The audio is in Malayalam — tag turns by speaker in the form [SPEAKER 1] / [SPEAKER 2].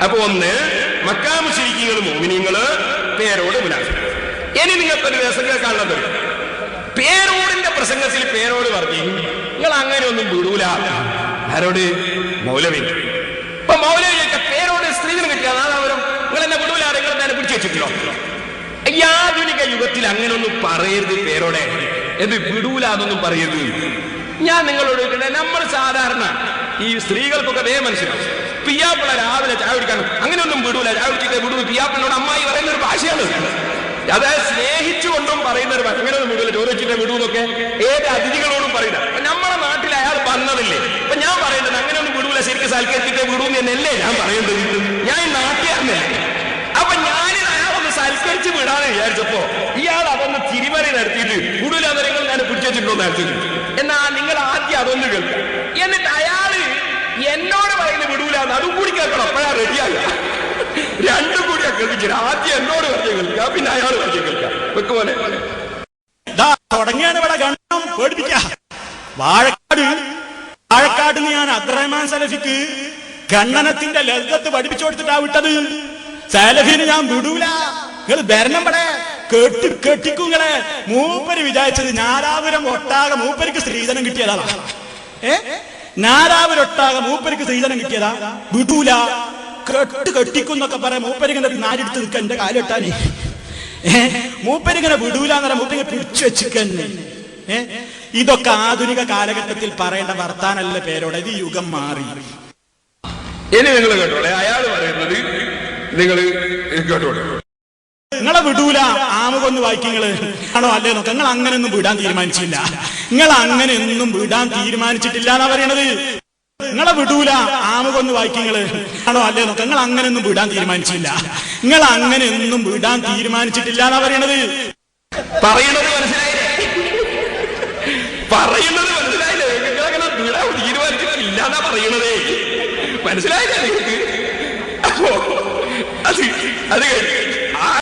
[SPEAKER 1] അപ്പൊ ഒന്ന്, മക്കാ മുശ്രിക്കീങ്ങൾ മോമിനീങ്ങള് പേരോട് മുനാഫിഖ്. ഇനി നിങ്ങൾക്കൊരു രസം കേൾക്കാനുള്ളത്, പേരോടിന്റെ പ്രസംഗത്തിൽ പേരോട് പറഞ്ഞു നിങ്ങൾ അങ്ങനെ ഒന്നും വിടൂല. ആരോട്? മൗലവി. ഇപ്പൊ മൗലവി ചോദിക്കാം, പേരോട് സ്ത്രീധനം കിട്ടിയ നാദാപുരം നിങ്ങൾ എന്നെ വിടൂല, നിങ്ങൾ എന്നെ പിടിച്ചു വെച്ചിട്ടില്ലോ? ഈ ആധുനിക യുഗത്തിൽ അങ്ങനെ ഒന്നും പറയരുത്. പേരോടെ എന്ത് വിടൂല എന്നൊന്നും പറയരുത്. ഞാൻ നിങ്ങളോട് ചോദിക്കട്ടെ, നമ്മൾ സാധാരണ ഈ സ്ത്രീകൾക്കൊക്കെ അതേ മനസ്സിലാവും. പിയാപ്പിള രാവിലെ ചായ കുടിക്കാൻ അങ്ങനെ ഒന്നും വിടൂല, ചായ കുടിച്ചിട്ട് വിടൂ. പിയാപ്പിളിനോട് അമ്മായി പറയുന്ന ഒരു ഭാഷയാണ്. അതായത് സ്നേഹിച്ചുകൊണ്ടും പറയുന്ന ഒരു ഭാഷ. അങ്ങനെ ഒന്നും വിടൂല, ചോറ് വെച്ചിട്ട് വിടൂന്നൊക്കെ ഏത് അതിഥികളോടും പറയുന്നത്. നമ്മുടെ നാട്ടിൽ അയാൾ വന്നതില്ലേ. അപ്പൊ ഞാൻ പറയുന്നത് അങ്ങനെ ഒന്നും വിടൂല, ശരിക്കും സൽക്കരിച്ചിട്ട് വിടൂന്ന് തന്നെയല്ലേ ഞാൻ പറയുന്നത്. ഞാൻ നാട്ടുകാരനല്ലേ. അപ്പൊ ഞാനിത് അയാളൊന്ന് സൽക്കരിച്ച് വിടാന്ന് വിചാരിച്ചപ്പോ ഇയാൾ അതൊന്ന് തിരിമറി നടത്തിയിട്ട് വിടൂലാന്ന് നിങ്ങൾ ഞാൻ പിടിച്ചിട്ടുണ്ടോ നടത്തിയിട്ട്. എന്നാ നിങ്ങൾ ആദ്യം അതൊന്ന് കേൾക്കുക. എന്നിട്ട് അയാള് എന്നോട് പറയുന്നത് വിടൂലാന്ന് അതും കൂടി കേൾക്കണം. അപ്പോഴാ റെഡിയാകുക. രണ്ടും കൂടിയാ കേൾപ്പിച്ചിട്ട് ആദ്യം എന്നോട് പറഞ്ഞു കേൾക്കുക, പിന്നെ അയാൾ പറഞ്ഞു കേൾക്കുക. വെക്കുപോലെ
[SPEAKER 2] തുടങ്ങിയാണ് ഇവിടെ ഗണ്ണം പേടിപ്പിക്ക. വാഴക്കാട് ഞാൻ അബ്ദുറഹ്മാൻ സലഫിക്ക് ഖണ്ഡനത്തിന്റെ ലളിതത്ത് പഠിപ്പിച്ചു കൊടുത്തിട്ടാ വിട്ടത്. സലഫിന് ഞാൻ വിടൂല, നിങ്ങൾ ഭരണം പടേ കെട്ടിക്കുങ്ങളെ. മൂപ്പര് വിചാരിച്ചത് നാരാപുരം ഒട്ടാകെ മൂപ്പർക്ക് സ്ത്രീധനം കിട്ടിയതാ. നാരാപുരൊട്ടാകെ മൂപ്പർക്ക് സ്ത്രീധനം കിട്ടിയതാ. വിടൂല, കെട്ടിക്കുന്നൊക്കെ പറയാം. മൂപ്പരിങ്ങനെ നാലെടുത്ത് നിൽക്കാൻ എന്റെ കാലിട്ടാനേ. മൂപ്പരിങ്ങനെ വിടൂലെന്ന് പറയാം. മൂപ്പരിങ്ങനെ പിടിച്ചു വെച്ചിക്കന്നെ. ഇതൊക്കെ ആധുനിക കാലഘട്ടത്തിൽ പറയേണ്ട വർത്താനല്ല പേരോടെ. ഇത് യുഗം മാറി.
[SPEAKER 1] ഇനി നിങ്ങൾ കേട്ടോളെ, അയാൾ പറയുന്നത് നിങ്ങൾ കേട്ടോളെ.
[SPEAKER 2] നിങ്ങളെ വിടൂല ആമുകൊന്ന് വായിക്കങ്ങള് ആണോ അല്ലേ നോക്ക. നിങ്ങൾ അങ്ങനെയൊന്നും വിടാൻ തീരുമാനിച്ചില്ല. നിങ്ങൾ അങ്ങനെയൊന്നും വിടാൻ തീരുമാനിച്ചിട്ടില്ല എന്നാ പറയണത്. നിങ്ങളെ വിടൂല ആമുകൊന്ന് വായിക്കങ്ങള് ആണോ അല്ലേ നോക്ക. നിങ്ങൾ അങ്ങനെയൊന്നും വിടാൻ തീരുമാനിച്ചില്ല. നിങ്ങൾ അങ്ങനെയൊന്നും വിടാൻ തീരുമാനിച്ചിട്ടില്ല എന്നാ പറയണത്.
[SPEAKER 1] പറയുന്നത് മനസ്സിലായില്ലേ? പറയുന്നത് മനസ്സിലായില്ലേ? നിങ്ങളങ്ങനെ വിടാൻ തീരുമാനിച്ചിട്ടില്ല എന്നാ പറയണതേ. മനസ്സിലായില്ലേ നിങ്ങൾക്ക്? അപ്പോ അത്